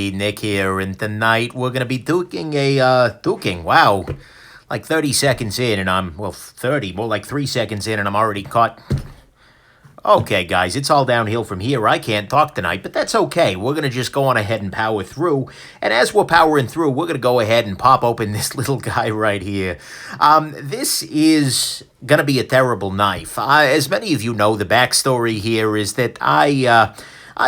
everybody, Nick here, and tonight we're going to be duking, wow, like 30 seconds in, and well, 30, more like 3 seconds in, and I'm already caught. Okay, guys, it's all downhill from here. I can't talk tonight, but that's okay. We're going to just go on ahead and power through, and as we're powering through, we're going to go ahead and pop open this little guy right here. This is going to be a terrible knife. As many of you know, the backstory here is that I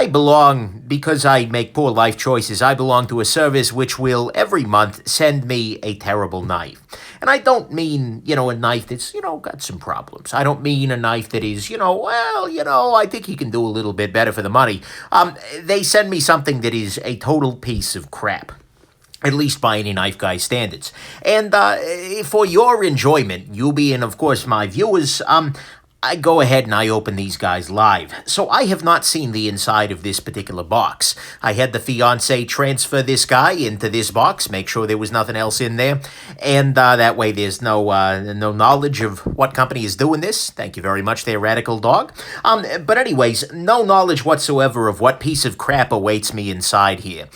belong, because I make poor life choices, I belong to a service which will every month send me a terrible knife. And I don't mean, a knife that's, got some problems. I don't mean a knife that is, I think you can do a little bit better for the money. They send me something that is a total piece of crap. At least by any knife guy standards. And for your enjoyment, you being, of course, my viewers, I go ahead and I open these guys live. So I have not seen the inside of this particular box. I had the fiancé transfer this guy into this box, make sure there was nothing else in there, and that way there's no knowledge of what company is doing this. Thank you very much there, Radical Dog. But anyways, no knowledge whatsoever of what piece of crap awaits me inside here.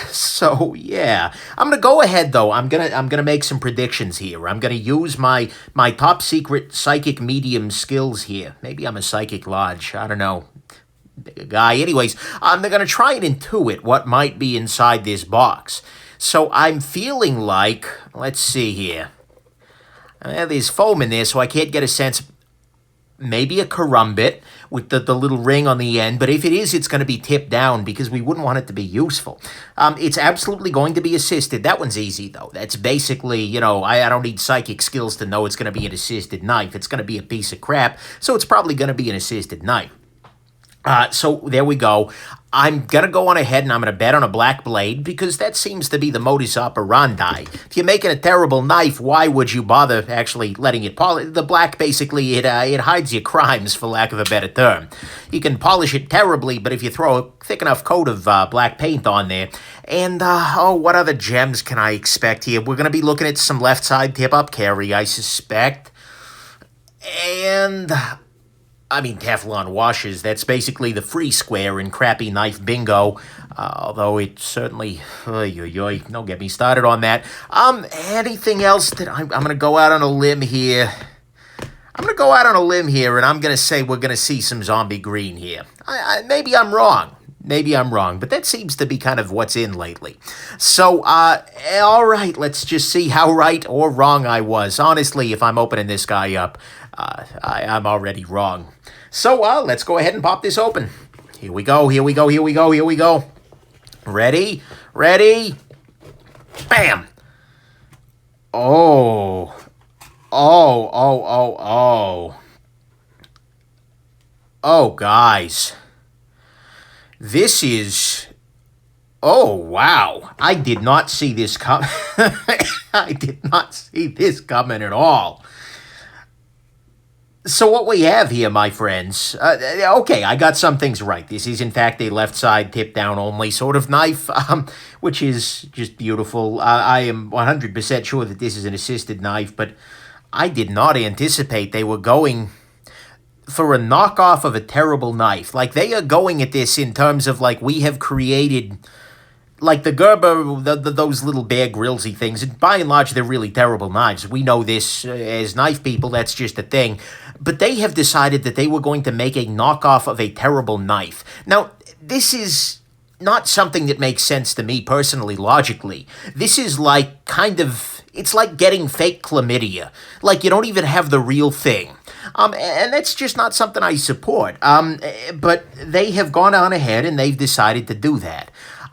So yeah, I'm gonna go ahead though. I'm gonna make some predictions here. I'm gonna use my top secret psychic medium skills here. Maybe I'm a psychic lodge. I don't know, guy. Anyways, I'm gonna try and intuit what might be inside this box. So I'm feeling like, let's see here. There's foam in there, so I can't get a sense. Maybe a karambit with the little ring on the end, but if it is, it's going to be tipped down because we wouldn't want it to be useful. It's absolutely going to be assisted. That one's easy, though. That's basically, I don't need psychic skills to know it's going to be an assisted knife. It's going to be a piece of crap, so it's probably going to be an assisted knife. So there we go. I'm going to go on ahead and I'm going to bet on a black blade because that seems to be the modus operandi. If you're making a terrible knife, why would you bother actually letting it polish? The black, basically, it hides your crimes, for lack of a better term. You can polish it terribly, but if you throw a thick enough coat of black paint on there, and, what other gems can I expect here? We're going to be looking at some left side tip-up carry, I suspect. And Teflon washes, that's basically the free square in crappy knife bingo, although it certainly, don't get me started on that. Anything else that I'm going to go out on a limb here? I'm going to go out on a limb here, and I'm going to say we're going to see some zombie green here. Maybe I'm wrong. Maybe I'm wrong, but that seems to be kind of what's in lately. So, all right, let's just see how right or wrong I was. Honestly, if I'm opening this guy up, I'm already wrong. So, let's go ahead and pop this open. Here we go, here we go, here we go, here we go. Ready? Ready? Bam! Oh, guys. This is... Oh, wow. I did not see this coming. I did not see this coming at all. So what we have here, my friends, okay, I got some things right. This is, in fact, a left side tip down only sort of knife, which is just beautiful. I am 100% sure that this is an assisted knife, but I did not anticipate they were going for a knockoff of a terrible knife. Like, they are going at this in terms of, like, we have created... Like the Gerber, those little Bear Grillsy things, and by and large, they're really terrible knives. We know this as knife people, that's just a thing. But they have decided that they were going to make a knockoff of a terrible knife. Now, this is not something that makes sense to me personally, logically. This is like it's like getting fake chlamydia. Like you don't even have the real thing. And that's just not something I support. But they have gone on ahead and they've decided to do that.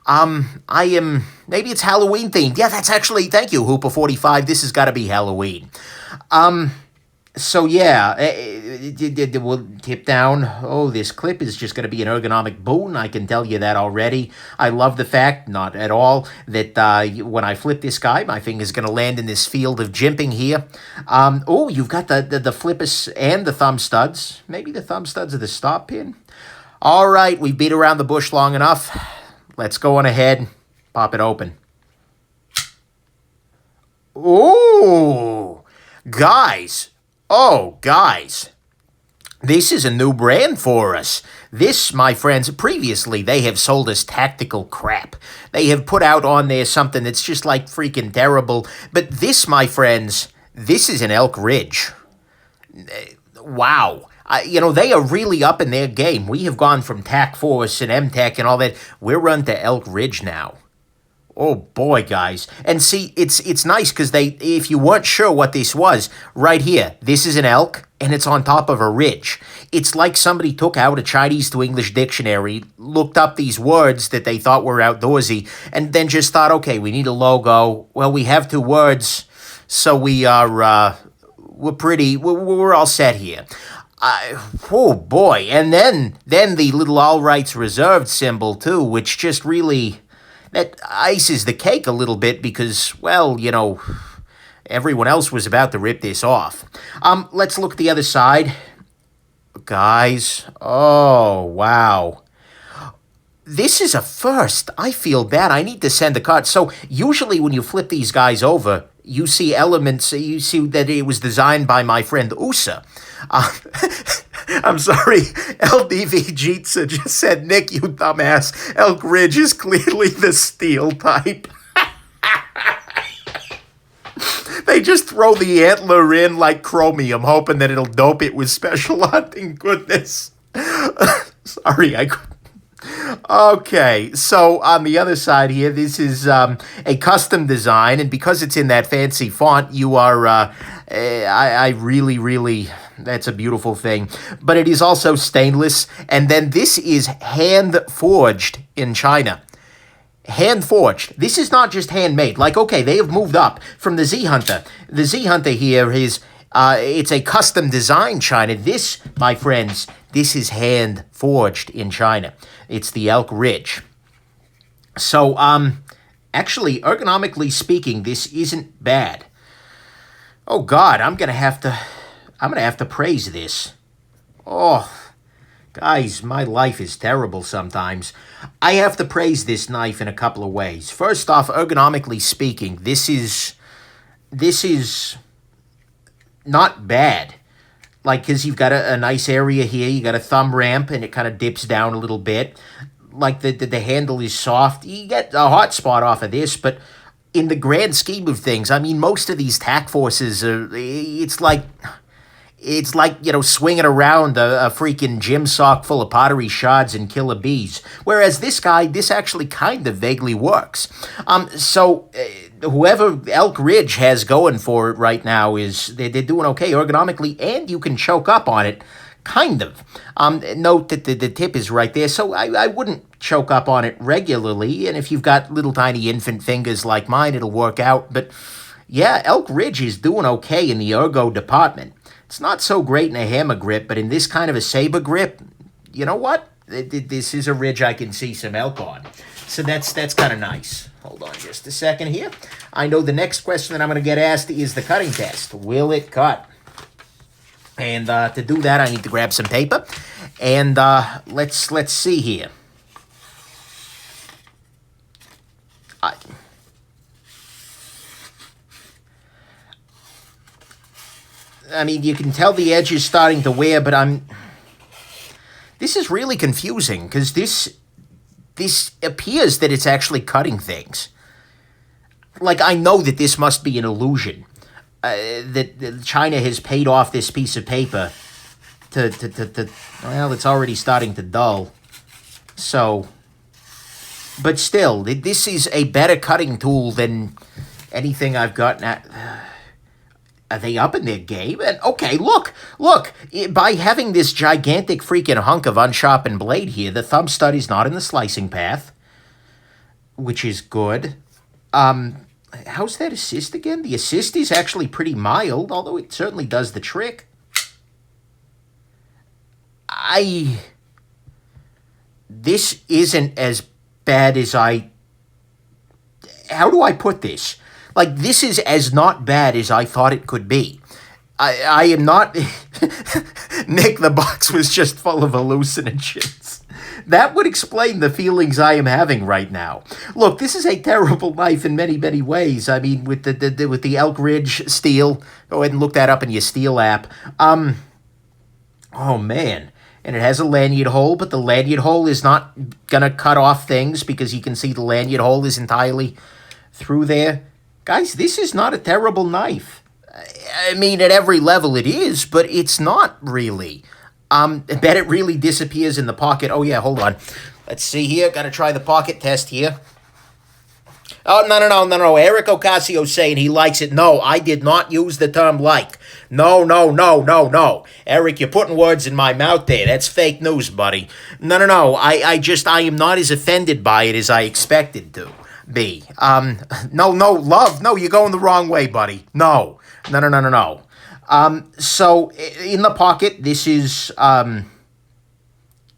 Maybe it's Halloween themed. Yeah, that's actually, thank you, Hooper45. This has got to be Halloween. So yeah, it will tip down. Oh, this clip is just going to be an ergonomic boon. I can tell you that already. I love the fact, not at all, that when I flip this guy, my finger's going to land in this field of jimping here. Oh, you've got the flippers and the thumb studs. Maybe the thumb studs are the stop pin. All right, we've beat around the bush long enough. Let's go on ahead, pop it open. Ooh, guys. Oh, guys. This is a new brand for us. This, my friends, previously they have sold us tactical crap. They have put out on there something that's just like freaking terrible. But this, my friends, this is an Elk Ridge. Wow. They are really up in their game. We have gone from Tack Force and M-Tech and all that. We're run to Elk Ridge now. Oh boy, guys. And see, it's nice because if you weren't sure what this was, right here, this is an elk and it's on top of a ridge. It's like somebody took out a Chinese to English dictionary, looked up these words that they thought were outdoorsy, and then just thought, okay, we need a logo. Well, we have two words, so we're all set here. Oh boy. And then the little all rights reserved symbol too, which just really, that ices the cake a little bit because, well, everyone else was about to rip this off. Let's look at the other side. Guys, oh, wow. This is a first. I feel bad. I need to send a card. So usually when you flip these guys over, you see elements, you see that it was designed by my friend Usa. I'm sorry, LDV Jeetsa just said, Nick, you dumbass, Elk Ridge is clearly the steel type. They just throw the antler in like chromium, hoping that it'll dope it with special hunting goodness. Sorry, I couldn't. Okay, so on the other side here, this is a custom design, and because it's in that fancy font, you are, I really, that's a beautiful thing. But it is also stainless, and then this is hand-forged in China. Hand-forged. This is not just handmade. Like, okay, they have moved up from the Z-Hunter. The Z-Hunter here is, it's a custom design China. This, my friends, this is hand-forged in China. It's the Elk Ridge. So, actually, ergonomically speaking, this isn't bad. Oh, God, I'm gonna have to praise this. Oh, guys, my life is terrible sometimes. I have to praise this knife in a couple of ways. First off, ergonomically speaking, this is not bad. Like, because you've got a nice area here, you got a thumb ramp, and it kind of dips down a little bit. Like, the handle is soft. You get a hot spot off of this, but in the grand scheme of things, I mean, most of these Tack Forces, it's like, swinging around a freaking gym sock full of pottery shards and killer bees. Whereas this actually kind of vaguely works. Whoever Elk Ridge has going for it right now they're doing okay ergonomically, and you can choke up on it, kind of. Note that the tip is right there, so I wouldn't choke up on it regularly, and if you've got little tiny infant fingers like mine, it'll work out. But yeah, Elk Ridge is doing okay in the ergo department. It's not so great in a hammer grip, but in this kind of a saber grip, you know what? This is a ridge I can see some elk on. So that's kind of nice. Hold on just a second here. I know the next question that I'm going to get asked is the cutting test. Will it cut? And to do that, I need to grab some paper. And let's see here. I mean, you can tell the edge is starting to wear, but this is really confusing because this appears that it's actually cutting things. Like, I know that this must be an illusion. That China has paid off this piece of paper well, it's already starting to dull. So, but still, this is a better cutting tool than anything I've gotten at. Are they up in their game? And okay, look, by having this gigantic freaking hunk of unsharpened blade here, the thumb stud is not in the slicing path, which is good. How's that assist again? The assist is actually pretty mild, although it certainly does the trick. This isn't as bad as how do I put this? Like, this is as not bad as I thought it could be. I am not... Nick, the box was just full of hallucinogens. That would explain the feelings I am having right now. Look, this is a terrible knife in many, many ways. I mean, with the Elk Ridge steel, go ahead and look that up in your steel app. Oh, man. And it has a lanyard hole, but the lanyard hole is not going to cut off things because you can see the lanyard hole is entirely through there. Guys, this is not a terrible knife. I mean, at every level it is, but it's not really. I bet it really disappears in the pocket. Oh, yeah, hold on. Let's see here. Got to try the pocket test here. Oh, no. Eric Ocasio's saying he likes it. No, I did not use the term like. No. Eric, you're putting words in my mouth there. That's fake news, buddy. No. I am not as offended by it as I expected to be. No, love. No, you're going the wrong way, buddy. No. So, in the pocket, this is,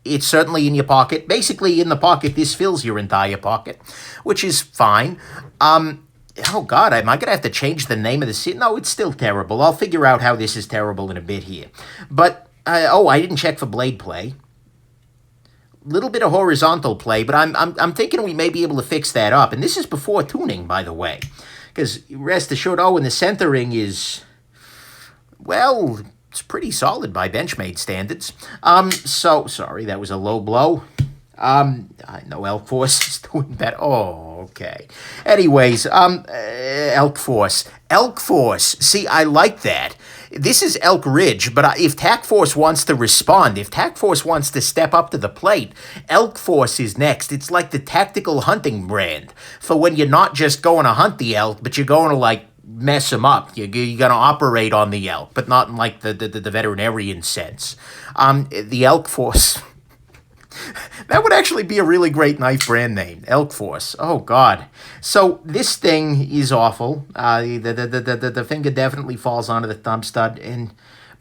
it's certainly in your pocket. Basically, in the pocket, this fills your entire pocket, which is fine. Oh, God, am I going to have to change the name of the city? No, it's still terrible. I'll figure out how this is terrible in a bit here. But, I didn't check for blade play. Little bit of horizontal play, but I'm thinking we may be able to fix that up. And this is before tuning, by the way. Because rest assured, and the centering is, well, it's pretty solid by Benchmade standards. So, sorry, that was a low blow. I know Elk Force is doing better. Oh, okay. Anyways, Elk Force. Elk Force. See, I like that. This is Elk Ridge, but if Tack Force wants to respond, if Tack Force wants to step up to the plate, Elk Force is next. It's like the tactical hunting brand for when you're not just going to hunt the elk, but you're going to, like, mess them up. You're going to operate on the elk, but not in, like, the veterinarian sense. The Elk Force... That would actually be a really great knife brand name, Elk Force. Oh, God. So this thing is awful. The finger definitely falls onto the thumb stud.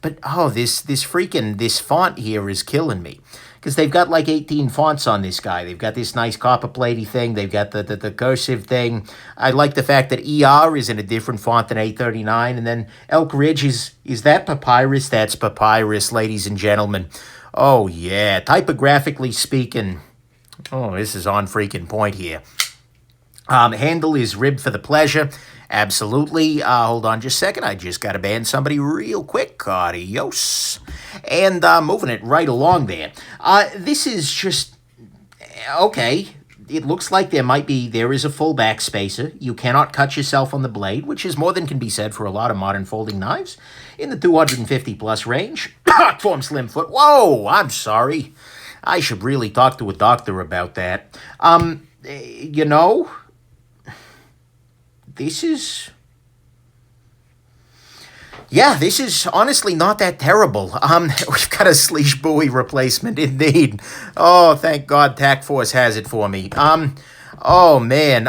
But this font here is killing me. Because they've got like 18 fonts on this guy. They've got this nice copper platey thing. They've got the cursive thing. I like the fact that ER is in a different font than A39. And then Elk Ridge is that papyrus? That's papyrus, ladies and gentlemen. Oh, yeah. Typographically speaking, this is on freaking point here. Handle is ribbed for the pleasure. Absolutely. Hold on just a second. I just got to ban somebody real quick. Adios. And moving it right along there. This is just, okay. It looks like there is a full back spacer. You cannot cut yourself on the blade, which is more than can be said for a lot of modern folding knives in the 250 plus range. Form slim foot. Whoa, I'm sorry. I should really talk to a doctor about that. This is... Yeah, this is honestly not that terrible. We've got a sleesh buoy replacement, indeed. Oh, thank God Tack Force has it for me. Oh, man.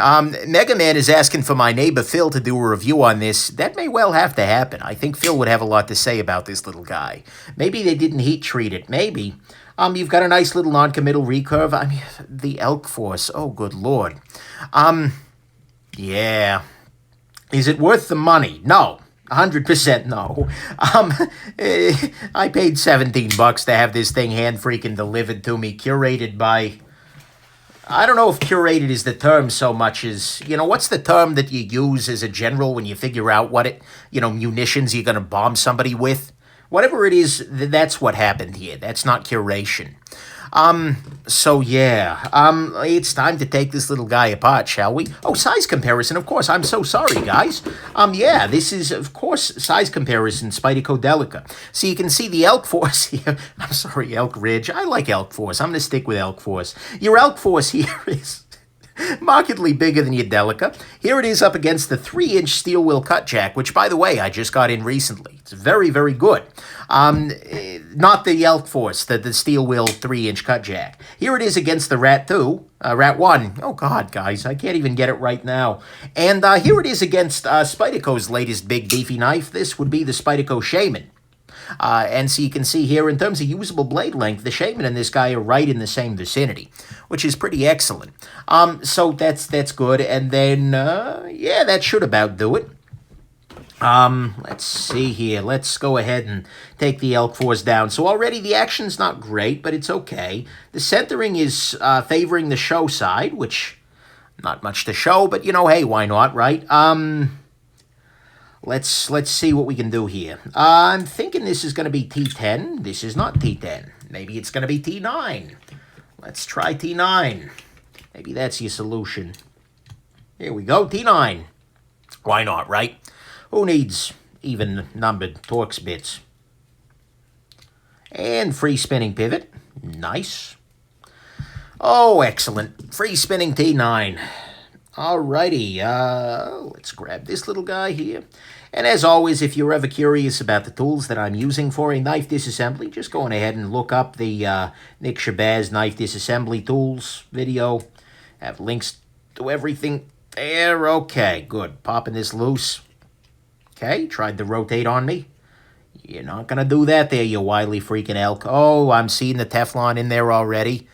Mega Man is asking for my neighbor Phil to do a review on this. That may well have to happen. I think Phil would have a lot to say about this little guy. Maybe they didn't heat treat it. Maybe. You've got a nice little non-committal recurve. I mean, the Elk Force. Oh, good Lord. Yeah. Is it worth the money? No. 100% no. I paid $17 to have this thing hand freaking delivered to me, curated by... I don't know if curated is the term so much as, what's the term that you use as a general when you figure out what munitions you're going to bomb somebody with? Whatever it is, that's what happened here. That's not curation. So yeah, it's time to take this little guy apart, shall we? Oh, size comparison, of course. I'm so sorry, guys. Yeah, this is, of course, size comparison, Spyderco Delica. So you can see the Elk Force here. I'm sorry, Elk Ridge. I like Elk Force. I'm going to stick with Elk Force. Your Elk Force here is markedly bigger than your Delica. Here it is up against the 3-inch steel wheel cut jack, which, by the way, I just got in recently. It's very, very good. Not the Elk Force, the steel wheel 3-inch cut jack. Here it is against the Rat 2, Rat 1. Oh, God, guys, I can't even get it right now. And here it is against Spyderco's latest big beefy knife. This would be the Spyderco Shaman. And so you can see here, in terms of usable blade length, the Shaman and this guy are right in the same vicinity, which is pretty excellent. So that's good. And then, yeah, that should about do it. Let's see here. Let's go ahead and take the Elk Force down. So already the action's not great, but it's okay. The centering is favoring the show side, which not much to show, but hey, why not, right? let's see what we can do here. I'm thinking this is going to be T10. This is not T10. Maybe it's going to be T9. Let's try T9. Maybe that's your solution. Here we go, T9. Why not, right? Who needs even numbered Torx bits? And free spinning pivot. Nice. Oh, excellent. Free spinning T9. Alrighty, let's grab this little guy here. And as always, if you're ever curious about the tools that I'm using for a knife disassembly, just go on ahead and look up the Nick Shabazz knife disassembly tools video. Have links to everything there. Okay, good. Popping this loose. Okay, tried to rotate on me. You're not going to do that there, you wily freaking elk. Oh, I'm seeing the Teflon in there already,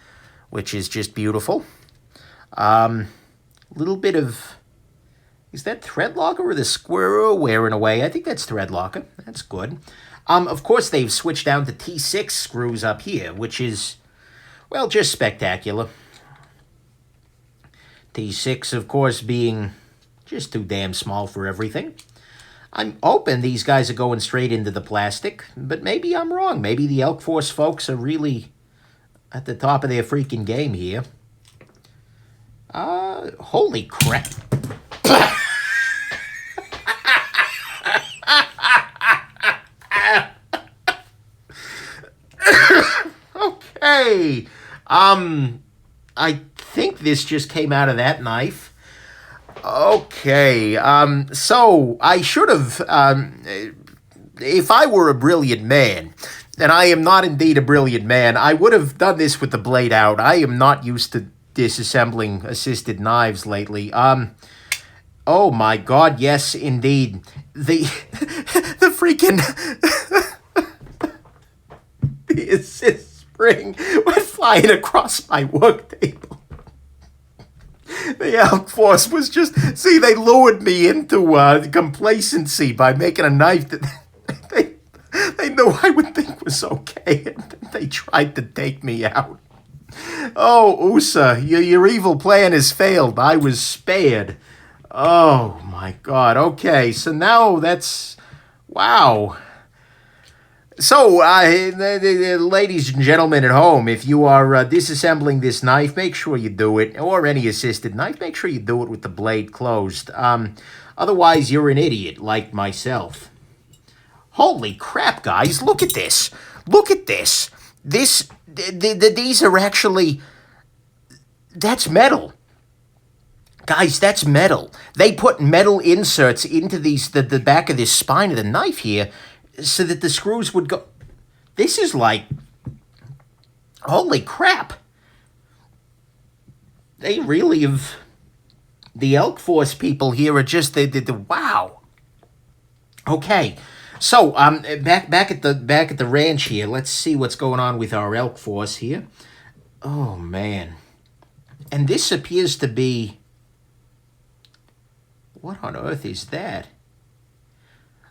which is just beautiful. Little bit of... Is that thread locker or the squirrel wearing away? I think that's thread locker. That's good. Of course, they've switched down to T6 screws up here, which is, well, just spectacular. T6, of course, being just too damn small for everything. I'm hoping these guys are going straight into the plastic, but maybe I'm wrong. Maybe the Elk Force folks are really at the top of their freaking game here. Holy crap. Okay. I think this just came out of that knife. Okay. So I should have, if I were a brilliant man, and I am not indeed a brilliant man, I would have done this with the blade out. I am not used to disassembling assisted knives lately. Oh my God, yes, indeed. The freaking the assist spring went flying across my work table. The Elk Force was just, see, they lured me into complacency by making a knife that they knew I would think was okay, and they tried to take me out. Oh, USA, your evil plan has failed. I was spared. Oh, my God. Okay, so now that's... Wow. So, ladies and gentlemen at home, if you are disassembling this knife, make sure you do it, or any assisted knife, make sure you do it with the blade closed. Otherwise, you're an idiot, like myself. Holy crap, guys, look at this. Look at this. These are actually... That's metal. Guys, that's metal. They put metal inserts into the back of this spine of the knife here so that the screws would go... This is like... Holy crap. They really have... The Elk Force people here are just... Wow. Okay. So, back at the ranch here, let's see what's going on with our Elk Force here. Oh, man. And this appears to be... What on earth is that?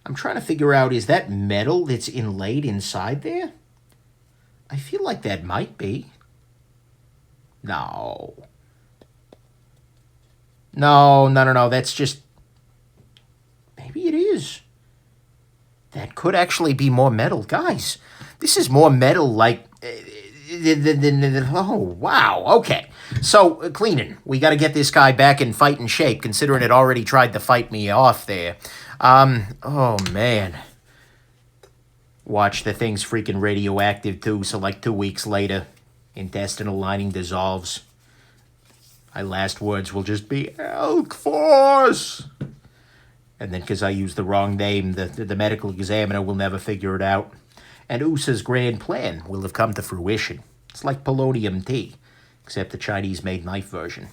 I'm trying to figure out, is that metal that's inlaid inside there? I feel like that might be. No. No, that's just... Maybe it is. That could actually be more metal. Guys, this is more metal like... Oh, wow. Okay. So, cleaning. We got to get this guy back in fighting shape, considering it already tried to fight me off there. Oh, man. Watch, the thing's freaking radioactive, too, so like 2 weeks later, intestinal lining dissolves. My last words will just be, Elk Force! And then, because I used the wrong name, the medical examiner will never figure it out. And USA's grand plan will have come to fruition. It's like polonium tea, except the Chinese-made knife version.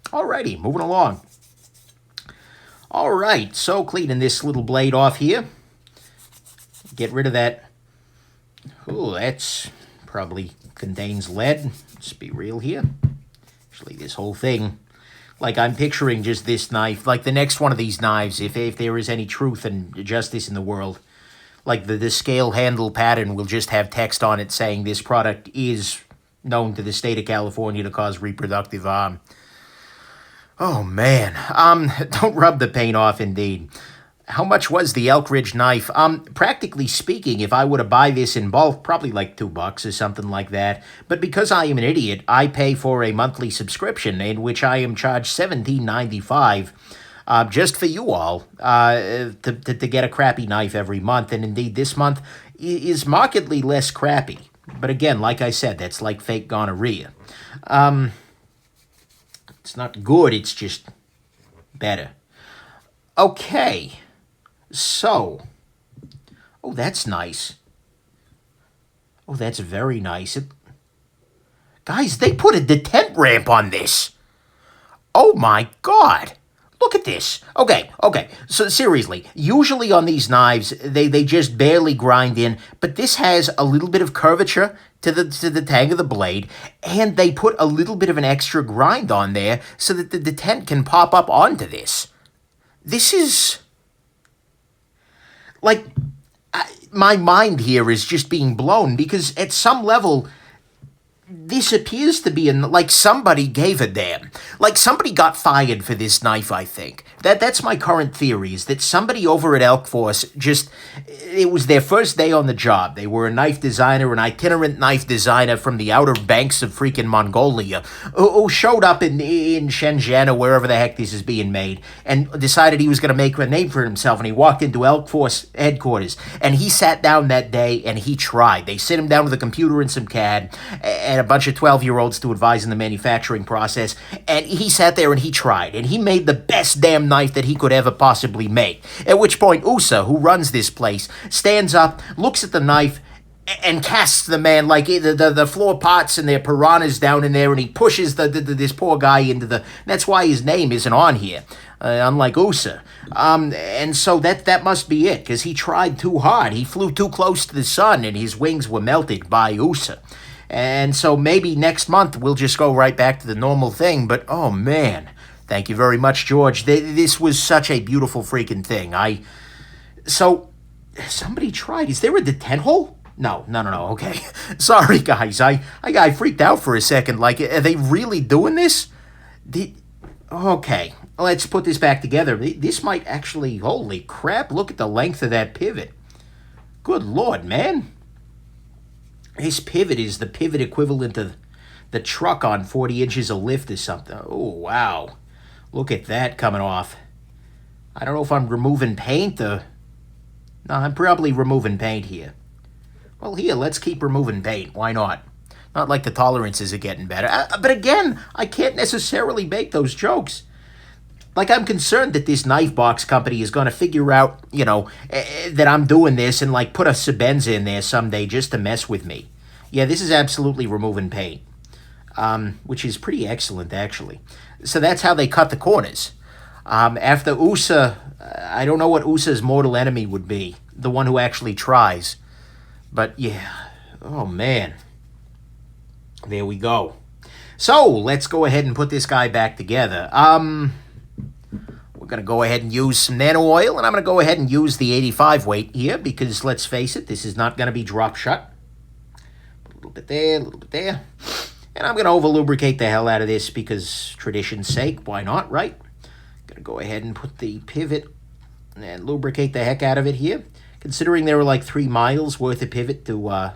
Alrighty, moving along. Alright, so cleaning this little blade off here. Get rid of that. Oh, that's probably contains lead. Let's be real here. Actually, this whole thing. Like, I'm picturing just this knife, like the next one of these knives, if there is any truth and justice in the world. Like, the scale handle pattern will just have text on it saying this product is known to the state of California to cause reproductive harm. Oh, man. Don't rub the paint off, indeed. How much was the Elk Ridge knife? Practically speaking, if I were to buy this in bulk, probably like $2 or something like that. But because I am an idiot, I pay for a monthly subscription in which I am charged $17.95 just for you all to get a crappy knife every month. And indeed, this month is markedly less crappy. But again, like I said, that's like fake gonorrhea. It's not good, it's just better. Okay. So, oh, that's nice. Oh, that's very nice. Guys, they put a detent ramp on this. Oh my God. Look at this. Okay. So seriously, usually on these knives, they just barely grind in, but this has a little bit of curvature to the tang of the blade, and they put a little bit of an extra grind on there so that the detent can pop up onto this. This is... like, my mind here is just being blown because at some level, this appears to be like somebody gave a damn. Like somebody got fired for this knife, I think. That's my current theory, is that somebody over at Elk Force just, it was their first day on the job. They were a knife designer, an itinerant knife designer from the outer banks of freaking Mongolia, who showed up in Shenzhen or wherever the heck this is being made, and decided he was going to make a name for himself, and he walked into Elk Force headquarters, and he sat down that day, and he tried. They sit him down with a computer and some CAD, and a bunch of 12-year-olds to advise in the manufacturing process, and he sat there and he tried, and he made the best damn knife that he could ever possibly make. At which point USA, who runs this place, stands up, looks at the knife, and casts the man like the floor pots and their piranhas down in there, and he pushes this poor guy into the... That's why his name isn't on here, unlike USA. And so that must be it, because he tried too hard. He flew too close to the sun, and his wings were melted by USA. And so maybe next month we'll just go right back to the normal thing. But, oh, man. Thank you very much, George. This was such a beautiful freaking thing. So, somebody tried. Is there a detent hole? No. Okay. Sorry, guys. I got freaked out for a second. Like, are they really doing this? Okay. Let's put this back together. This might actually... Holy crap. Look at the length of that pivot. Good Lord, man. This pivot is the pivot equivalent to the truck on 40 inches of lift or something. Oh, wow. Look at that coming off. I don't know if I'm removing paint or... No, I'm probably removing paint here. Well, here, let's keep removing paint. Why not? Not like the tolerances are getting better. But again, I can't necessarily make those jokes. Like, I'm concerned that this knife box company is going to figure out, that I'm doing this and, like, put a Shabazz in there someday just to mess with me. Yeah, this is absolutely removing paint, which is pretty excellent, actually. So that's how they cut the corners. After USA, I don't know what USA's mortal enemy would be, the one who actually tries. But, yeah, oh, man. There we go. So, let's go ahead and put this guy back together. We're going to go ahead and use some nano oil, and I'm going to go ahead and use the 85 weight here, because let's face it, this is not going to be drop shut. Put a little bit there, a little bit there. And I'm going to over-lubricate the hell out of this, because tradition's sake, why not, right? Going to go ahead and put the pivot and lubricate the heck out of it here. Considering there were like 3 miles worth of pivot to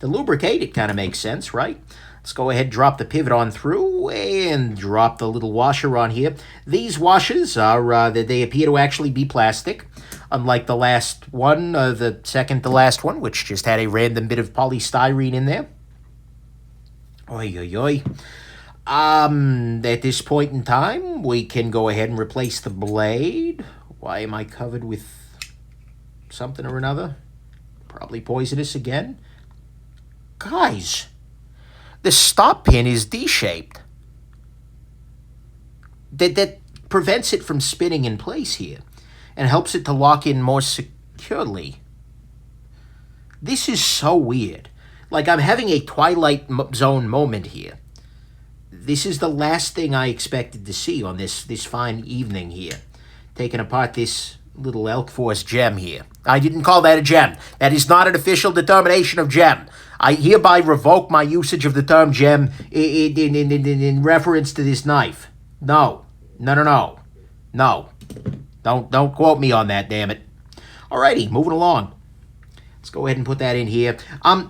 lubricate, it kind of makes sense, right? Let's go ahead and drop the pivot on through and drop the little washer on here. These washers are, they appear to actually be plastic, unlike the last one, the second to last one, which just had a random bit of polystyrene in there. Oy, oy, oy. At this point in time, we can go ahead and replace the blade. Why am I covered with something or another? Probably poisonous again. Guys, the stop pin is D-shaped. That prevents it from spinning in place here and helps it to lock in more securely. This is so weird. Like, I'm having a Twilight Zone moment here. This is the last thing I expected to see on this fine evening here. Taking apart this little Elk Force gem here. I didn't call that a gem. That is not an official determination of gem. I hereby revoke my usage of the term gem in reference to this knife. No. Don't quote me on that, damn it. Alrighty, moving along. Let's go ahead and put that in here.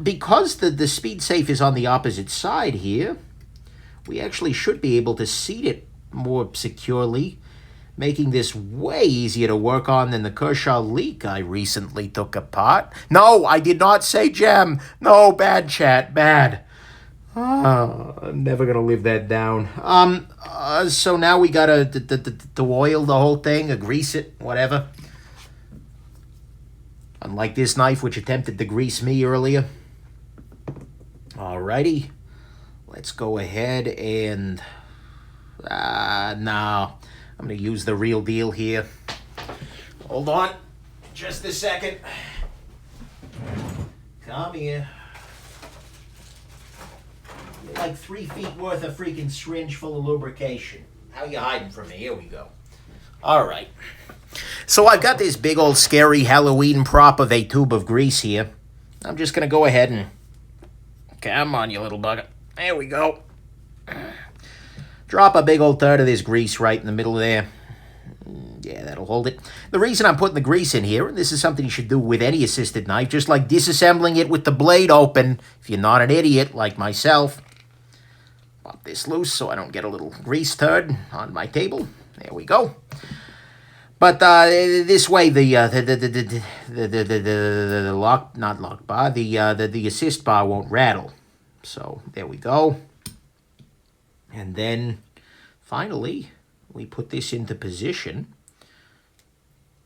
Because the speed safe is on the opposite side here, we actually should be able to seat it more securely, making this way easier to work on than the Kershaw leak I recently took apart. No, I did not say gem. No, bad chat, bad. I'm never gonna live that down. So now we gotta oil the whole thing, or grease it, whatever. Unlike this knife, which attempted to grease me earlier. Alrighty. Let's go ahead and... no. I'm going to use the real deal here. Hold on. Just a second. Come here. You're like 3 feet worth of freaking syringe full of lubrication. How you hiding from me? Here we go. Alright. So I've got this big old scary Halloween prop of a tube of grease here. I'm just going to go ahead and... Come on, you little bugger. There we go. Drop a big old third of this grease right in the middle there. Yeah, that'll hold it. The reason I'm putting the grease in here, and this is something you should do with any assisted knife, just like disassembling it with the blade open, if you're not an idiot like myself. Pop this loose so I don't get a little grease turd on my table. There we go. But this way, the lock bar, the assist bar won't rattle. So there we go. And then finally, we put this into position.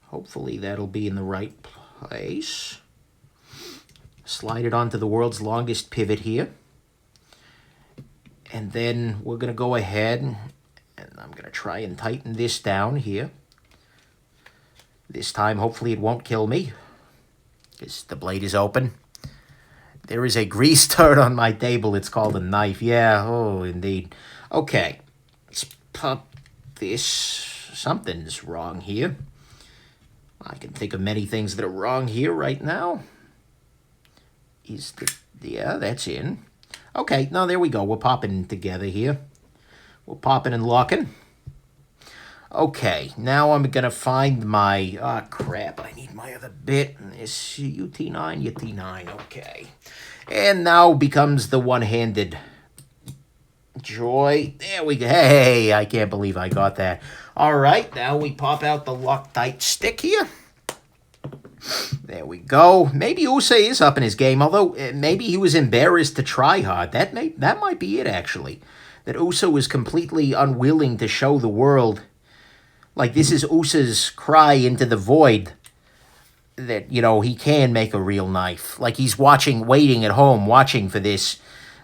Hopefully that'll be in the right place. Slide it onto the world's longest pivot here. And then we're going to go ahead and I'm going to try and tighten this down here. This time, hopefully it won't kill me, because the blade is open. There is a grease turd on my table. It's called a knife. Yeah, oh, indeed. Okay, let's pop this. Something's wrong here. I can think of many things that are wrong here right now. Yeah, that's in. Okay, now there we go. We're popping together here. We're popping and locking. Okay, now I'm going to find my... Oh, crap, I need my other bit. This UT9, UT9, okay. And now becomes the one-handed joy. There we go. Hey, I can't believe I got that. All right, now we pop out the Loctite stick here. There we go. Maybe Usa is up in his game, although maybe he was embarrassed to try hard. That might be it, actually. That Usa was completely unwilling to show the world... Like, this is Usa's cry into the void that, you know, he can make a real knife. Like, he's waiting at home, watching for this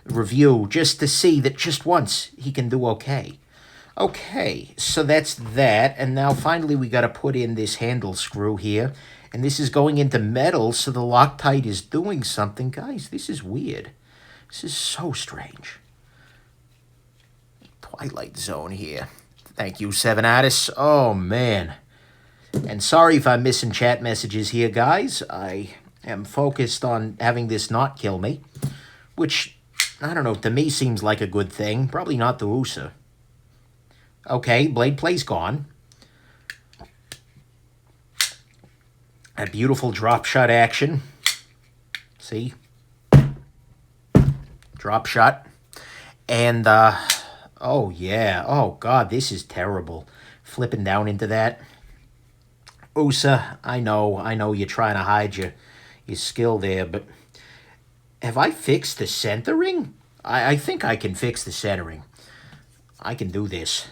review, just to see that just once he can do okay. Okay, so that's that. And now, finally, we got to put in this handle screw here. And this is going into metal, so the Loctite is doing something. Guys, this is weird. This is so strange. Twilight Zone here. Thank you, 7atis. Oh, man. And sorry if I'm missing chat messages here, guys. I am focused on having this not kill me. Which, I don't know, to me seems like a good thing. Probably not to USA. Okay, blade play's gone. A beautiful drop shot action. See? Drop shot. And, oh, yeah. Oh, God, this is terrible. Flipping down into that. USA, I know you're trying to hide your skill there, but have I fixed the centering? I think I can fix the centering. I can do this.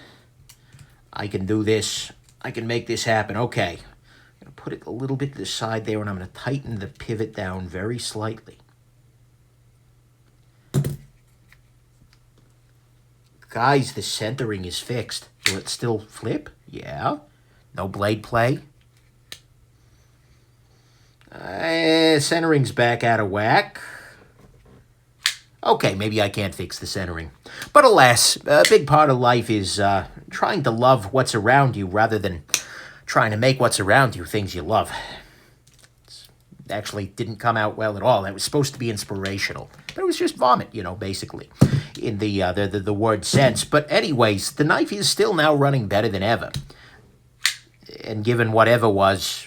I can do this. I can make this happen. Okay. I'm going to put it a little bit to the side there, and I'm going to tighten the pivot down very slightly. Guys, the centering is fixed. Will it still flip? Yeah. No blade play. Centering's back out of whack. Okay, maybe I can't fix the centering. But alas, a big part of life is trying to love what's around you rather than trying to make what's around you things you love. It actually didn't come out well at all. That was supposed to be inspirational. But it was just vomit, you know, basically, in the word sense. But anyways, the knife is still now running better than ever. and given whatever was,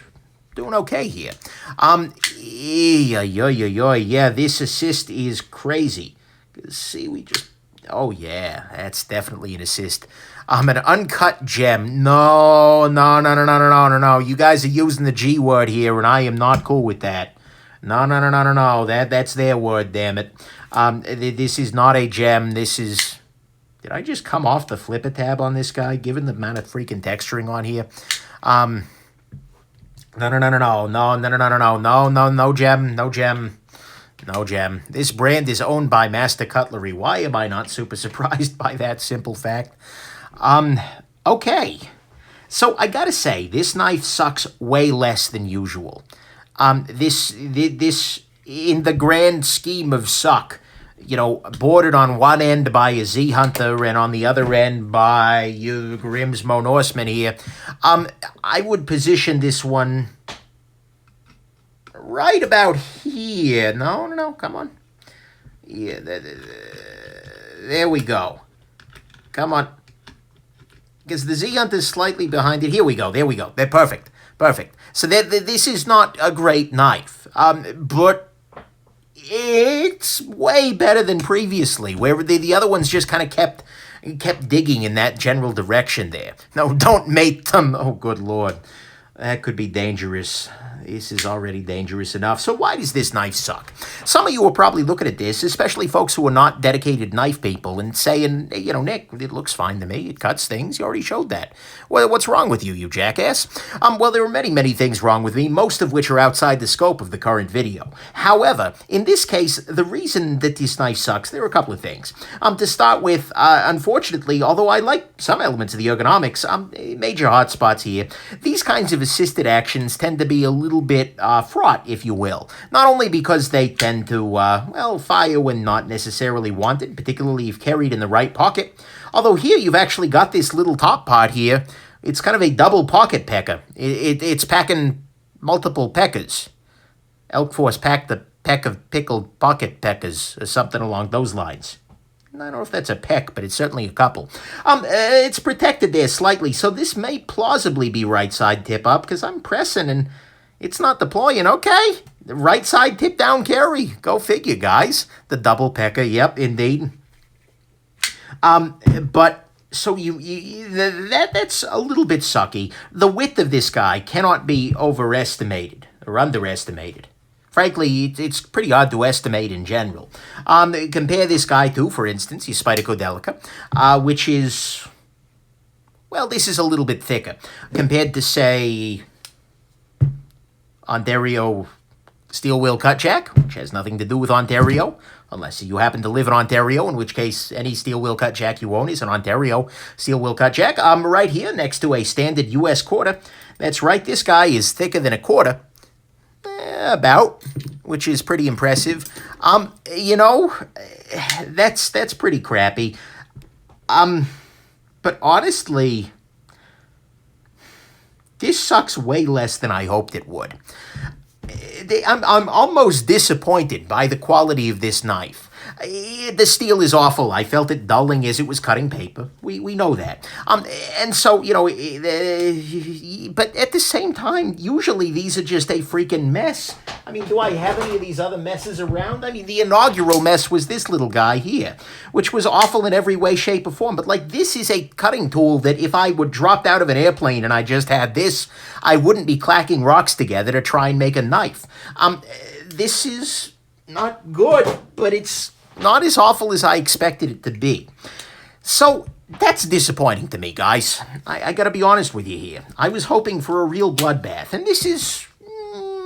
doing okay here. Yeah, this assist is crazy. See, we just, oh yeah, that's definitely an assist. An uncut gem. No. You guys are using the G word here, and I am not cool with that. No. That's their word, damn it. This is not a gem. This is... Did I just come off the flipper tab on this guy, given the amount of freaking texturing on here? No gem. This brand is owned by Master Cutlery. Why am I not super surprised by that simple fact? Okay. So I gotta say, this knife sucks way less than usual. This, in the grand scheme of suck, bordered on one end by a Z Hunter and on the other end by Grimsmo Norseman here, I would position this one right about here. No, come on. Yeah, there we go. Come on. Because the Z Hunter's slightly behind it. Here we go. There we go. They're perfect. So this is not a great knife. But it's way better than previously, where the other ones just kind of kept digging in that general direction there. No, don't mate them. Oh, good Lord. That could be dangerous. This is already dangerous enough. So why does this knife suck? Some of you are probably looking at this, especially folks who are not dedicated knife people, and saying, Nick, it looks fine to me. It cuts things. You already showed that. Well, what's wrong with you jackass? Well, there are many things wrong with me, most of which are outside the scope of the current video. However, in this case, the reason that this knife sucks, there are a couple of things. To start with, unfortunately, although I like some elements of the ergonomics, major hotspots here, these kinds of assisted actions tend to be a little bit fraught, if you will. Not only because they tend to, fire when not necessarily wanted, particularly if carried in the right pocket. Although here you've actually got this little top part here. It's kind of a double pocket pecker. It's packing multiple peckers. Elk Force packed the peck of pickled pocket peckers, or something along those lines. I don't know if that's a peck, but it's certainly a couple. It's protected there slightly, so this may plausibly be right side tip up, because I'm pressing and it's not deploying. Okay, the right side tip down carry. Go figure, guys. The double pecker, yep, indeed. But so that's a little bit sucky. The width of this guy cannot be overestimated or underestimated. Frankly, it's pretty hard to estimate in general. Compare this guy to, for instance, your Spyderco Delica, which is, well, this is a little bit thicker compared to, say, Ontario steel wheel cut jack, which has nothing to do with Ontario, unless you happen to live in Ontario, in which case any steel wheel cut jack you own is an Ontario steel wheel cut jack. Right here next to a standard U.S. quarter. That's right, this guy is thicker than a quarter. About, which is pretty impressive. That's pretty crappy. But honestly, this sucks way less than I hoped it would. I'm almost disappointed by the quality of this knife. The steel is awful. I felt it dulling as it was cutting paper. We know that. And so, but at the same time, usually these are just a freaking mess. I mean, do I have any of these other messes around? I mean, the inaugural mess was this little guy here, which was awful in every way, shape, or form. But, this is a cutting tool that if I were dropped out of an airplane and I just had this, I wouldn't be clacking rocks together to try and make a knife. This is not good, but it's not as awful as I expected it to be. So that's disappointing to me, guys. I gotta be honest with you here. I was hoping for a real bloodbath, and this is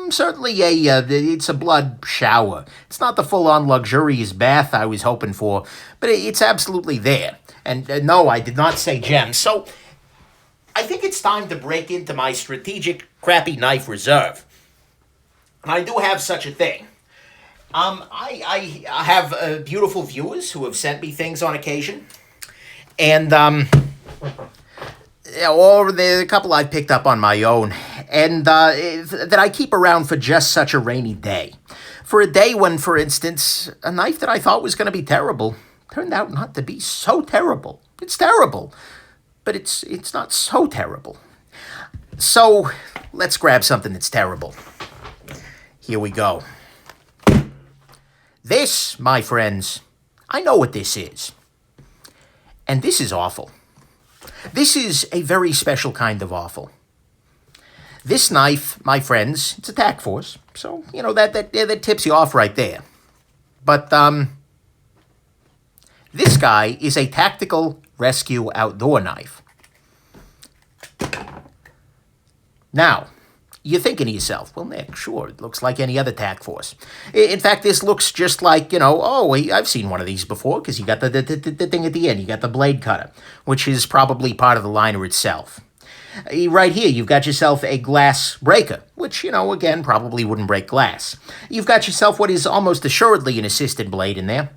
certainly it's a blood shower. It's not the full-on luxurious bath I was hoping for, but it's absolutely there. And no, I did not say gem. So I think it's time to break into my strategic crappy knife reserve. And I do have such a thing. I have beautiful viewers who have sent me things on occasion, and or the couple I've picked up on my own, and that I keep around for just such a rainy day. For a day when, for instance, a knife that I thought was going to be terrible turned out not to be so terrible. It's terrible, but it's not so terrible. So, let's grab something that's terrible. Here we go. This, my friends, I know what this is. And this is awful. This is a very special kind of awful. This knife, my friends, it's a Tack Force. So, you know, that tips you off right there. But, this guy is a tactical rescue outdoor knife. Now, you're thinking to yourself, well, Nick, sure, it looks like any other Tack Force. In fact, this looks just like, you know, oh, I've seen one of these before, because you got the thing at the end. You got the blade cutter, which is probably part of the liner itself. Right here, you've got yourself a glass breaker, which, you know, again, probably wouldn't break glass. You've got yourself what is almost assuredly an assisted blade in there.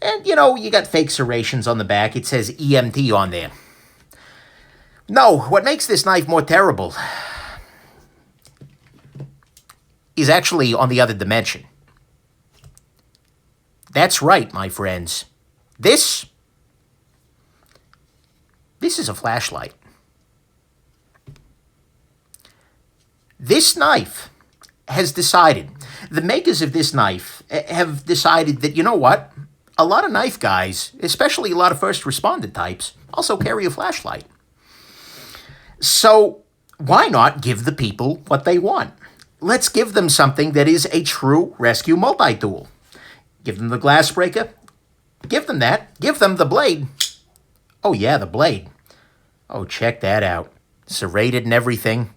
And, you know, you got fake serrations on the back. It says EMT on there. No, what makes this knife more terrible is actually on the other dimension. That's right, my friends. This is a flashlight. This knife has decided, the makers of this knife have decided that, you know what? A lot of knife guys, especially a lot of first responder types, also carry a flashlight. So why not give the people what they want? Let's give them something that is a true rescue multi-tool. Give them the glass breaker. Give them that. Give them the blade. Oh yeah, the blade. Oh, check that out. Serrated and everything.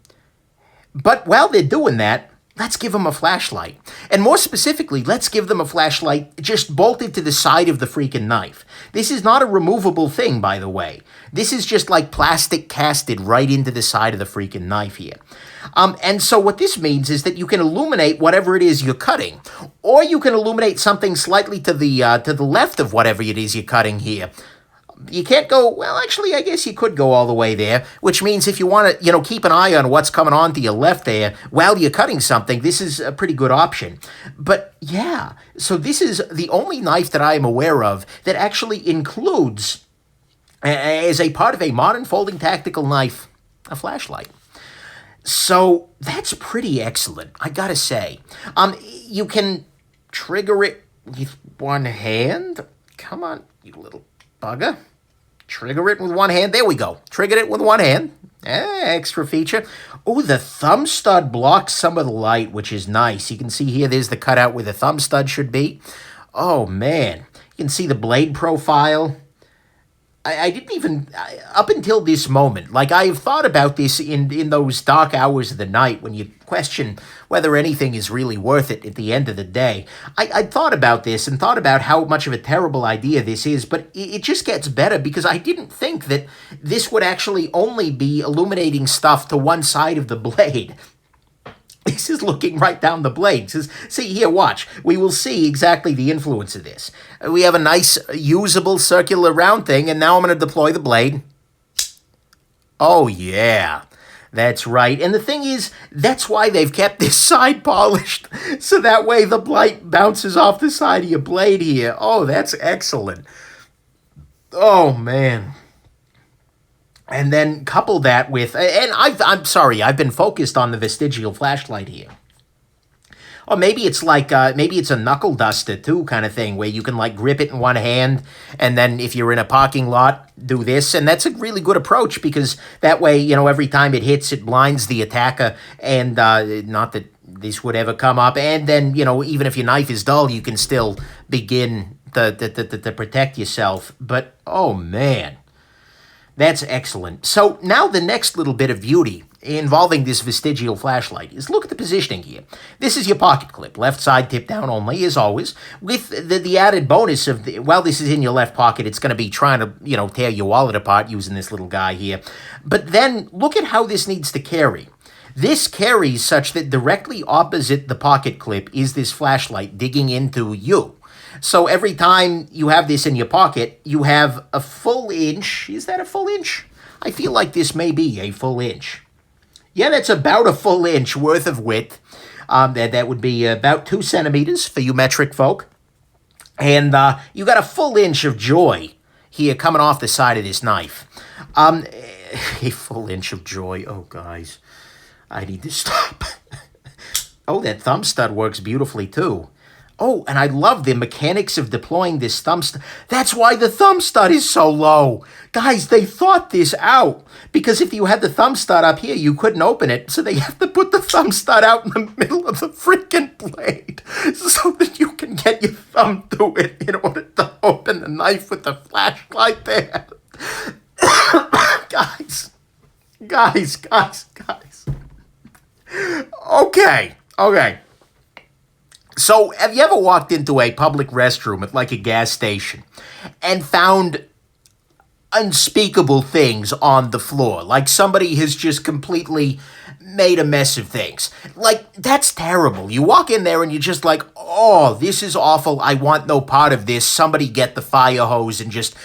But while they're doing that, let's give them a flashlight. And more specifically, let's give them a flashlight just bolted to the side of the freaking knife. This is not a removable thing, by the way. This is just like plastic casted right into the side of the freaking knife here. And so what this means is that you can illuminate whatever it is you're cutting, or you can illuminate something slightly to the left of whatever it is you're cutting here. You can't go, well, actually, I guess you could go all the way there, which means if you want to, you know, keep an eye on what's coming on to your left there while you're cutting something, this is a pretty good option. But yeah, so this is the only knife that I am aware of that actually includes, as a part of a modern folding tactical knife, a flashlight. So that's pretty excellent, I gotta say. You can trigger it with one hand. Come on, you little bugger. Trigger it with one hand. There we go. Triggered it with one hand. Extra feature. Oh, the thumb stud blocks some of the light, which is nice. You can see here, there's the cutout where the thumb stud should be. Oh, man. You can see the blade profile. I didn't even, up until this moment, like I've thought about this in those dark hours of the night when you question whether anything is really worth it at the end of the day. I thought about this and thought about how much of a terrible idea this is, but it just gets better because I didn't think that this would actually only be illuminating stuff to one side of the blade. This is looking right down the blade. Says, see here, watch. We will see exactly the influence of this. We have a nice, usable, circular round thing, and now I'm going to deploy the blade. Oh, yeah. That's right. And the thing is, that's why they've kept this side polished, so that way the light bounces off the side of your blade here. Oh, that's excellent. Oh, man. And then couple that with, and I'm sorry, I've been focused on the vestigial flashlight here. Or maybe it's like, maybe it's a knuckle duster too kind of thing, where you can like grip it in one hand, and then if you're in a parking lot, do this. And that's a really good approach, because that way, you know, every time it hits, it blinds the attacker, and not that this would ever come up. And then, you know, even if your knife is dull, you can still begin to protect yourself. But, oh man. That's excellent. So now the next little bit of beauty involving this vestigial flashlight is look at the positioning here. This is your pocket clip, left side tip down only, as always, with the added bonus of, while this is in your left pocket, it's going to be trying to, you know, tear your wallet apart using this little guy here. But then look at how this needs to carry. This carries such that directly opposite the pocket clip is this flashlight digging into you. So every time you have this in your pocket, you have a full inch. Is that a full inch? I feel like this may be a full inch. Yeah, that's about a full inch worth of width. That would be about 2 centimeters for you metric folk. And you got a full inch of joy here coming off the side of this knife. A full inch of joy. Oh, guys. I need to stop. Oh, that thumb stud works beautifully too. Oh, and I love the mechanics of deploying this thumb stud. That's why the thumb stud is so low. Guys, they thought this out. Because if you had the thumb stud up here, you couldn't open it. So they have to put the thumb stud out in the middle of the freaking blade so that you can get your thumb through it in order to open the knife with the flashlight there. Guys. Okay. So, have you ever walked into a public restroom at like a gas station and found unspeakable things on the floor? Like somebody has just completely made a mess of things. Like, that's terrible. You walk in there and you're just like, oh, this is awful. I want no part of this. Somebody get the fire hose and just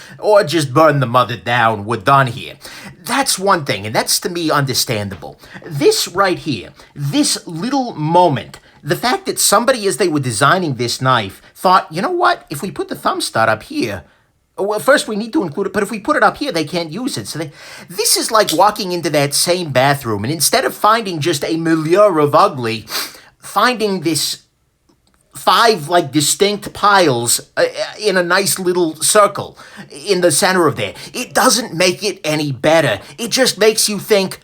burn the mother down. We're done here. That's one thing, and that's to me understandable. This right here, this little moment, the fact that somebody, as they were designing this knife, thought, you know what, if we put the thumb stud up here, well, first we need to include it, but if we put it up here, they can't use it. So this is like walking into that same bathroom, and instead of finding just a milieu of ugly, finding this 5 like distinct piles in a nice little circle in the center of there. It doesn't make it any better. It just makes you think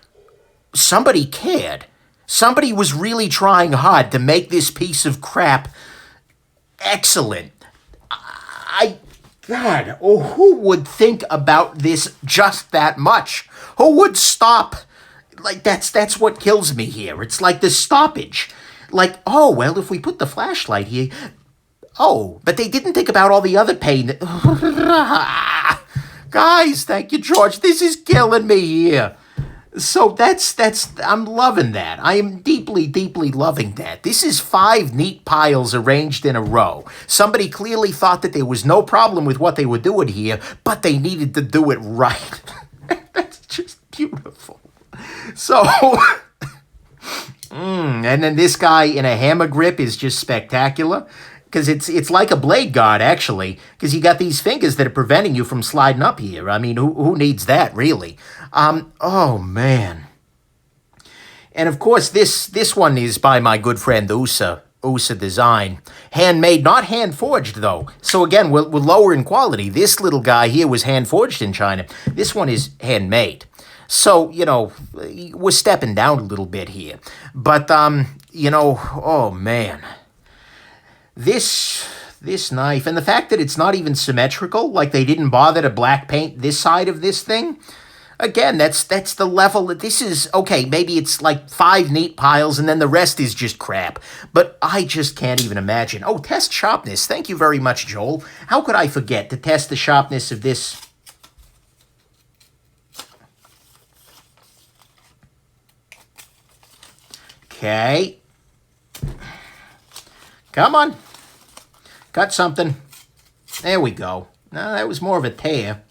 somebody cared. Somebody was really trying hard to make this piece of crap excellent. God, who would think about this just that much? Who would stop? Like, that's what kills me here. It's like the stoppage. Like, oh, well, if we put the flashlight here... Oh, but they didn't think about all the other pain. Guys, thank you, George. This is killing me here. So I'm loving that. I am deeply, deeply loving that. This is 5 neat piles arranged in a row. Somebody clearly thought that there was no problem with what they were doing here, but they needed to do it right. That's just beautiful. So, and then this guy in a hammer grip is just spectacular. Because it's like a blade guard, actually, because you got these fingers that are preventing you from sliding up here. I mean, who needs that, really? Oh, man. And, of course, this one is by my good friend USA Design. Handmade, not hand-forged, though. So, again, we're lower in quality. This little guy here was hand-forged in China. This one is handmade. So, you know, we're stepping down a little bit here. But, you know, oh, man. This knife, and the fact that it's not even symmetrical, like they didn't bother to black paint this side of this thing, again, that's the level that this is. Okay, maybe it's like 5 neat piles and then the rest is just crap. But I just can't even imagine. Oh, test sharpness. Thank you very much, Joel. How could I forget to test the sharpness of this? Okay. Come on. Cut something. There we go. No, that was more of a tear.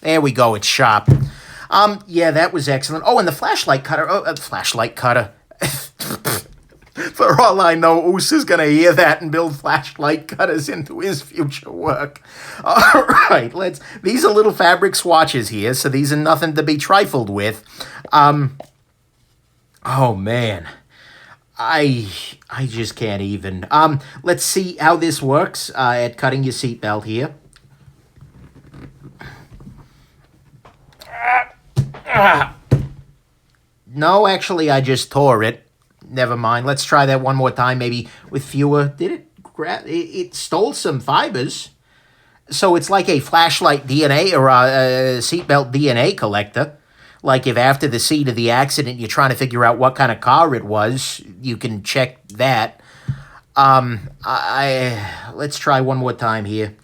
There we go. It's sharp. Yeah, that was excellent. Oh, and the flashlight cutter. Oh, flashlight cutter. For all I know, USA's going to hear that and build flashlight cutters into his future work. All right, these are little fabric swatches here, so these are nothing to be trifled with. Oh, man. I just can't even. Let's see how this works at cutting your seatbelt here. No, actually, I just tore it. Never mind. Let's try that one more time, maybe with fewer. Did it grab? It stole some fibers. So it's like a flashlight DNA or a seatbelt DNA collector. Like if after the scene of the accident you're trying to figure out what kind of car it was, you can check that. Let's try one more time here.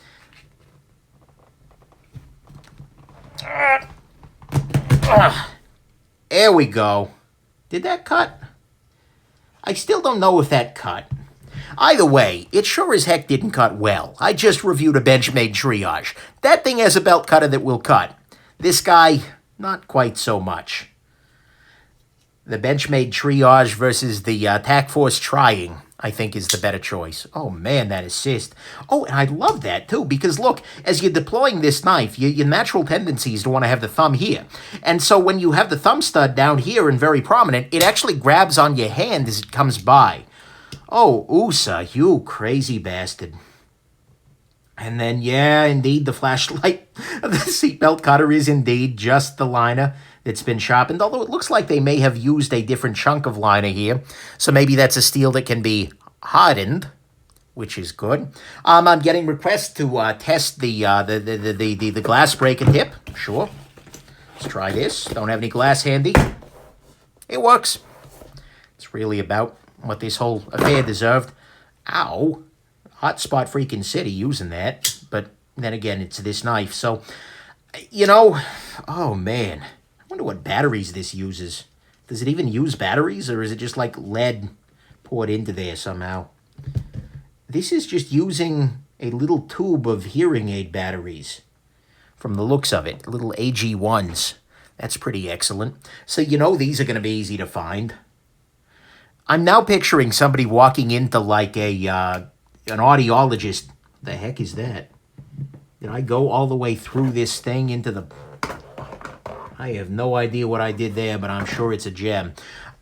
There we go. Did that cut? I still don't know if that cut. Either way, it sure as heck didn't cut well. I just reviewed a Benchmade Triage. That thing has a belt cutter that will cut. This guy, not quite so much. The Benchmade Triage versus the Tack Force Trying. I think, is the better choice. Oh, man, that assist. Oh, and I love that, too, because, look, as you're deploying this knife, your natural tendency is to want to have the thumb here. And so when you have the thumb stud down here and very prominent, it actually grabs on your hand as it comes by. Oh, USA, you crazy bastard. And then, yeah, indeed, the flashlight of the seatbelt cutter is indeed just the liner that's been sharpened, although it looks like they may have used a different chunk of liner here. So maybe that's a steel that can be hardened, which is good. I'm getting requests to test the glass breaker tip. Sure. Let's try this. Don't have any glass handy. It works. It's really about what this whole affair deserved. Ow. Hotspot freaking city using that. But then again, it's this knife. So, you know, oh, man. I wonder what batteries this uses. Does it even use batteries, or is it just like lead poured into there somehow? This is just using a little tube of hearing aid batteries from the looks of it. Little AG1s. That's pretty excellent. So you know these are going to be easy to find. I'm now picturing somebody walking into like an audiologist. The heck is that? Did I go all the way through this thing into the... I have no idea what I did there, but I'm sure it's a gem.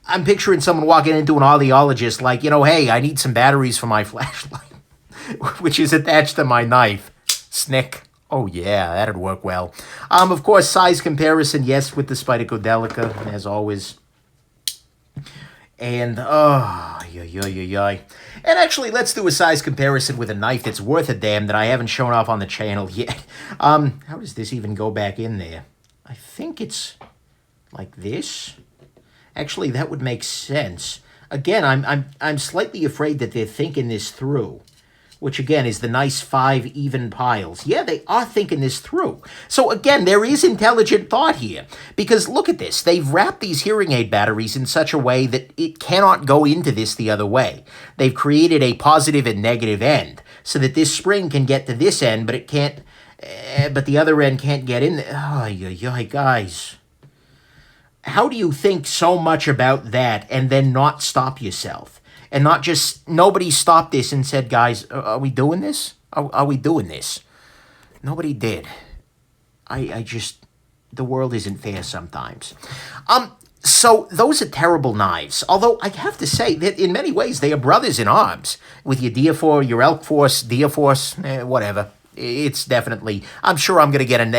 I'm picturing someone walking into an audiologist like, you know, hey, I need some batteries for my flashlight, which is attached to my knife. Snick. Oh, yeah, that'd work well. Of course, size comparison, yes, with the Spyderco, as always. And, And actually, let's do a size comparison with a knife that's worth a damn that I haven't shown off on the channel yet. How does this even go back in there? I think it's like this. Actually, that would make sense. Again, I'm slightly afraid that they're thinking this through, which again is the nice 5 even piles. Yeah, they are thinking this through. So again, there is intelligent thought here, because look at this. They've wrapped these hearing aid batteries in such a way that it cannot go into this the other way. They've created a positive and negative end so that this spring can get to this end, but it can't. But the other end can't get in there. Oh, guys. How do you think so much about that and then not stop yourself? And not just, nobody stopped this and said, guys, are we doing this? Are we doing this? Nobody did. I just, the world isn't fair sometimes. So those are terrible knives. Although I have to say that in many ways they are brothers in arms. With your your Elk Force, Deer Force, whatever. It's definitely, I'm sure I'm going to get an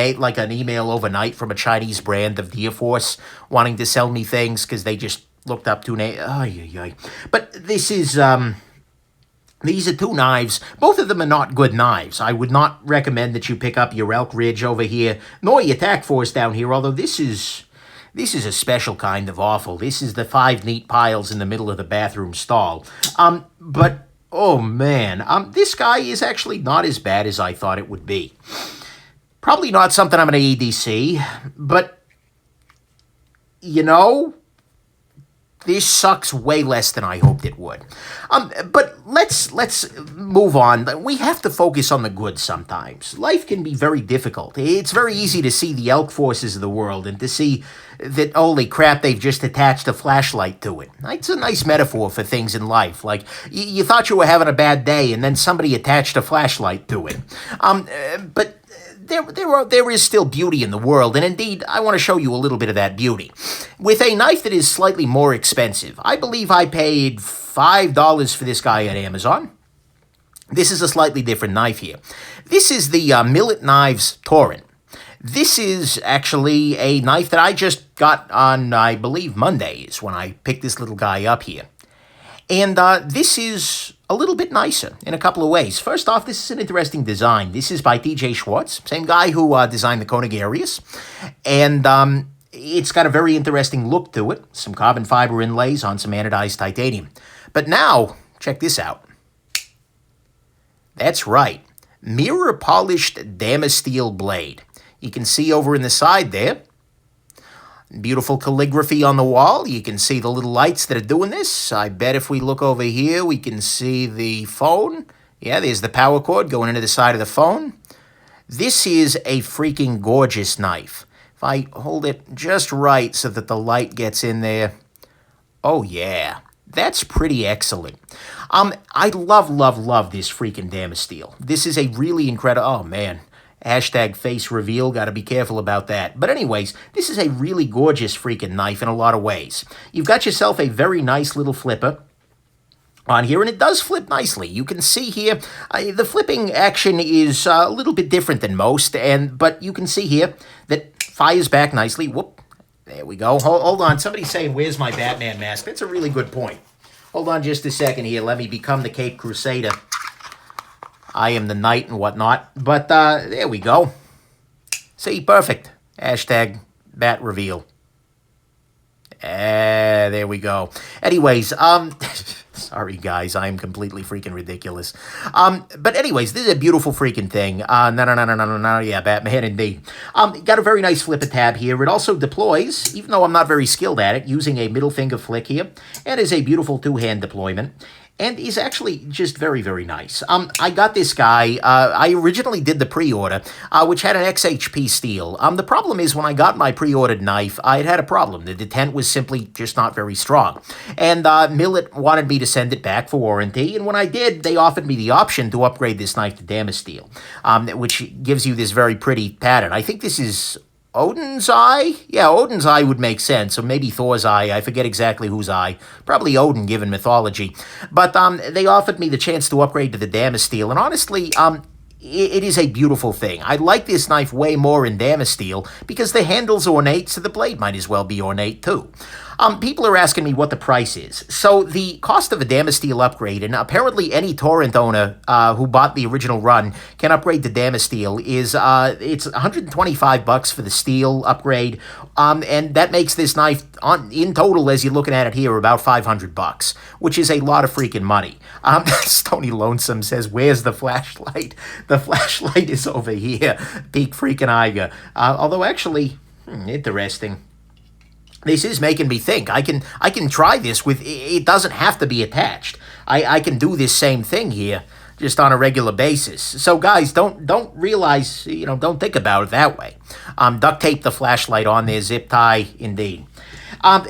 email overnight from a Chinese brand of Deer Force wanting to sell me things because they just looked up to an But this is, these are two knives. Both of them are not good knives. I would not recommend that you pick up your Elk Ridge over here, nor your Tack Force down here, although this is a special kind of awful. This is the 5 neat piles in the middle of the bathroom stall. But... oh, man, this guy is actually not as bad as I thought it would be. Probably not something I'm going to EDC, but, you know, this sucks way less than I hoped it would. But let's move on. We have to focus on the good sometimes. Life can be very difficult. It's very easy to see the Elk Forces of the world and to see that, holy crap, they've just attached a flashlight to it. It's a nice metaphor for things in life. Like, you thought you were having a bad day, and then somebody attached a flashlight to it. But there is still beauty in the world, and indeed, I want to show you a little bit of that beauty. With a knife that is slightly more expensive, I believe I paid $5 for this guy at Amazon. This is a slightly different knife here. This is the Millet Knives Turin. This is actually a knife that I just got on, I believe, Mondays when I picked this little guy up here. And this is a little bit nicer in a couple of ways. First off, this is an interesting design. This is by TJ Schwartz, same guy who designed the Koenig Arius. And it's got a very interesting look to it. Some carbon fiber inlays on some anodized titanium. But now, check this out. That's right. Mirror-polished Damasteel blade. You can see over in the side there. Beautiful calligraphy on the wall. You can see the little lights that are doing this. I bet if we look over here, we can see the phone. Yeah, there's the power cord going into the side of the phone. This is a freaking gorgeous knife. If I hold it just right so that the light gets in there. Oh, yeah. That's pretty excellent. I love this freaking Damasteel. This is a really incredible... Oh, man. Hashtag face reveal. Got to be careful about that. But anyways, this is a really gorgeous freaking knife in a lot of ways. You've got yourself a very nice little flipper on here, and it does flip nicely. You can see here, the flipping action is a little bit different than most, but you can see here that fires back nicely. Whoop. There we go. Hold on. Somebody's saying, where's my Batman mask? That's a really good point. Hold on just a second here. Let me become the Cape Crusader. I am the knight and whatnot. But there we go. See, perfect. Hashtag bat reveal. There we go. Anyways, sorry guys, I'm completely freaking ridiculous. But anyways, this is a beautiful freaking thing. No, yeah, Batman indeed. Got a very nice flipper tab here. It also deploys, even though I'm not very skilled at it, using a middle finger flick here, and is a beautiful two-hand deployment. And is actually just very, very nice. I got this guy, I originally did the pre-order, which had an XHP steel. The problem is when I got my pre-ordered knife, I had a problem. The detent was simply just not very strong. And Millit wanted me to send it back for warranty, and when I did, they offered me the option to upgrade this knife to Damasteel, which gives you this very pretty pattern. I think this is Odin's eye? Yeah, Odin's eye would make sense, or maybe Thor's eye. I forget exactly whose eye. Probably Odin, given mythology. But they offered me the chance to upgrade to the Damasteel, and honestly, it is a beautiful thing. I like this knife way more in Damasteel because the handle's ornate, so the blade might as well be ornate too. People are asking me what the price is. So the cost of a Damasteel upgrade, and apparently any Torrent owner who bought the original run can upgrade to Damasteel, is it's $125 for the steel upgrade, and that makes this knife in total, as you're looking at it here, about $500, which is a lot of freaking money. Stony Lonesome says, "Where's the flashlight?" The flashlight is over here. Peak freaking Iger. Although actually, interesting. This is making me think. I can try this with, it doesn't have to be attached. I can do this same thing here just on a regular basis. So guys, don't realize, don't think about it that way. Duct tape the flashlight on there, zip tie, indeed.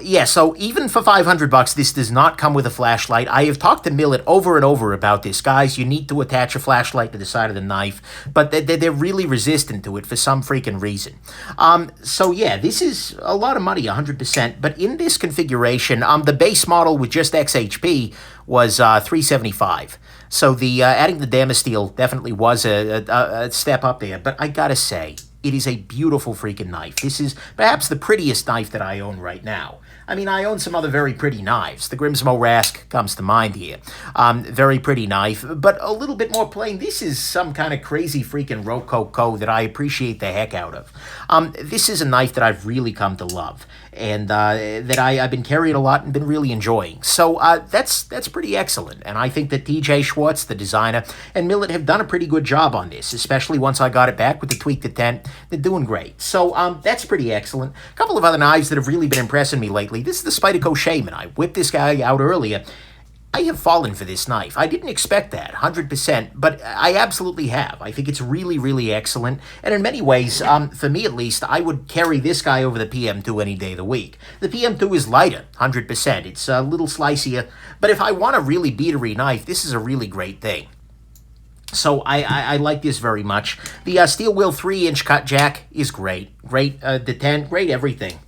Yeah, so even for $500, this does not come with a flashlight. I have talked to Millit over and over about this. Guys, you need to attach a flashlight to the side of the knife, but they're really resistant to it for some freaking reason. So yeah, this is a lot of money, 100%, but in this configuration, the base model with just XHP was $375. So the adding the Damasteel definitely was a step up there, but I gotta say, it is a beautiful freaking knife. This is perhaps the prettiest knife that I own right now. I mean, I own some other very pretty knives. The Grimsmo Rask comes to mind here. Very pretty knife, but a little bit more plain. This is some kind of crazy freaking Rococo that I appreciate the heck out of. This is a knife that I've really come to love, and that I've been carrying a lot and been really enjoying. So that's pretty excellent, and I think that TJ Schwartz, the designer, and Millit have done a pretty good job on this, especially once I got it back with the tweaked detent. They're doing great. So that's pretty excellent. A couple of other knives that have really been impressing me lately. This is the Spyderco Shaman. I whipped this guy out earlier. I have fallen for this knife. I didn't expect that, 100%, but I absolutely have. I think it's really, really excellent, and in many ways, for me at least, I would carry this guy over the PM2 any day of the week. The PM2 is lighter, 100%. It's a little slicier, but if I want a really beatery knife, this is a really great thing. So I like this very much. The steel wheel 3-inch cut jack is great. Great detent, great everything.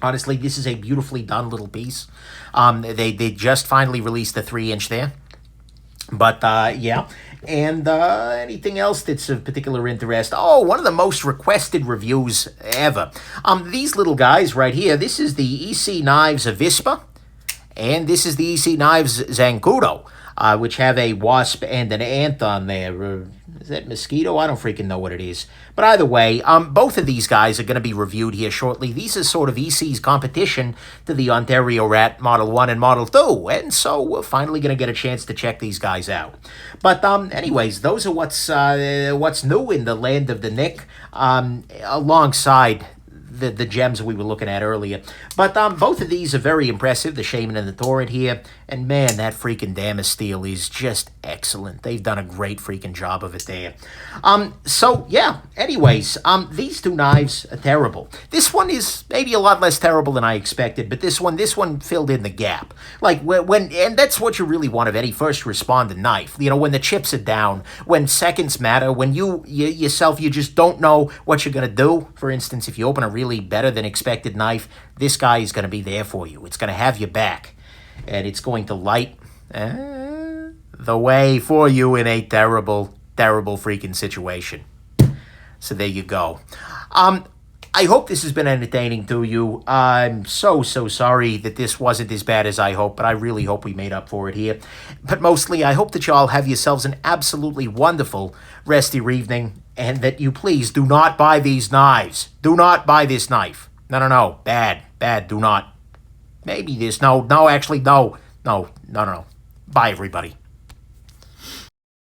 Honestly, this is a beautifully done little piece. They just finally released the 3-inch there. But, yeah. And anything else that's of particular interest? Oh, one of the most requested reviews ever. These little guys right here, this is the EC Knives Avispa, and this is the EC Knives Zancudo, which have a wasp and an ant on there. Is that mosquito? I don't freaking know what it is. But either way, both of these guys are going to be reviewed here shortly. These are sort of EC's competition to the Ontario Rat Model 1 and Model 2. And so we're finally going to get a chance to check these guys out. But anyways, those are what's new in the land of the Nick, alongside the gems we were looking at earlier. But both of these are very impressive, the Shaman and the Torrent here. And man, that freaking Damasteel is just excellent. They've done a great freaking job of it there. So yeah, anyways, these two knives are terrible. This one is maybe a lot less terrible than I expected, but this one filled in the gap. Like and that's what you really want of any first responder knife. You know, when the chips are down, when seconds matter, when you yourself, you just don't know what you're going to do. For instance, if you open a really better than expected knife, this guy is going to be there for you. It's going to have your back, and it's going to light the way for you in a terrible, terrible freaking situation. So there you go. I hope this has been entertaining to you. I'm so sorry that this wasn't as bad as I hoped, but I really hope we made up for it here. But mostly, I hope that y'all have yourselves an absolutely wonderful rest of your evening, and that you please do not buy these knives. Do not buy this knife. No. Bad. Do not. Maybe this. No, actually, no. Bye, everybody.